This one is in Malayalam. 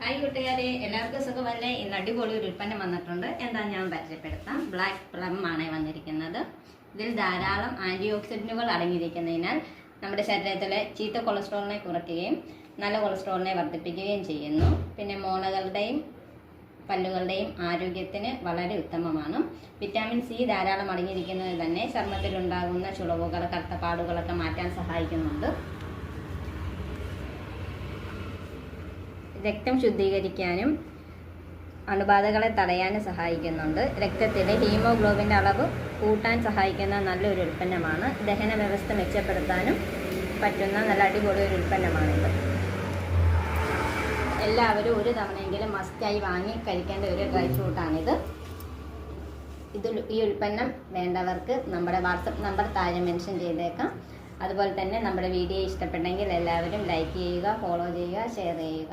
ഹായ് കൂട്ടുകാരെ, എല്ലാവർക്കും സുഖമല്ലേ? ഇന്ന് അടിപൊളി ഒരു ഉൽപ്പന്നം വന്നിട്ടുണ്ട്. എന്താ ഞാൻ പരിചയപ്പെടുത്താം. ബ്ലാക്ക് പ്ലം ആണ് വന്നിരിക്കുന്നത്. ഇതിൽ ധാരാളം ആൻറ്റി ഓക്സിഡൻറ്റുകൾ അടങ്ങിയിരിക്കുന്നതിനാൽ നമ്മുടെ ശരീരത്തിലെ ചീത്ത കൊളസ്ട്രോളിനെ കുറയ്ക്കുകയും നല്ല കൊളസ്ട്രോളിനെ വർദ്ധിപ്പിക്കുകയും ചെയ്യുന്നു. പിന്നെ മോണകളുടെയും പല്ലുകളുടെയും ആരോഗ്യത്തിന് വളരെ ഉത്തമമാണ്. വിറ്റാമിൻ സി ധാരാളം അടങ്ങിയിരിക്കുന്നത് തന്നെ ചർമ്മത്തിലുണ്ടാകുന്ന ചുളിവുകൾ, കറുത്തപ്പാടുകളൊക്കെ മാറ്റാൻ സഹായിക്കുന്നുണ്ട്. രക്തം ശുദ്ധീകരിക്കാനും അണുബാധകളെ തടയാനും സഹായിക്കുന്നുണ്ട്. രക്തത്തിലെ ഹീമോഗ്ലോബിൻ്റെ അളവ് കൂട്ടാൻ സഹായിക്കുന്ന നല്ലൊരു ഉൽപ്പന്നമാണ്. ദഹന വ്യവസ്ഥ മെച്ചപ്പെടുത്താനും പറ്റുന്ന നല്ല അടിപൊളി ഒരു ഉൽപ്പന്നമാണിത്. എല്ലാവരും ഒരു തവണയെങ്കിലും മസ്റ്റായി വാങ്ങി കഴിക്കേണ്ട ഒരു ഡ്രൈ ഫ്രൂട്ടാണിത്. ഈ ഉൽപ്പന്നം വേണ്ടവർക്ക് നമ്മുടെ വാട്സപ്പ് നമ്പർ താഴെ മെൻഷൻ ചെയ്തേക്കാം. അതുപോലെ തന്നെ നമ്മുടെ വീഡിയോ ഇഷ്ടപ്പെട്ടെങ്കിൽ എല്ലാവരും ലൈക്ക് ചെയ്യുക, ഫോളോ ചെയ്യുക, ഷെയർ ചെയ്യുക.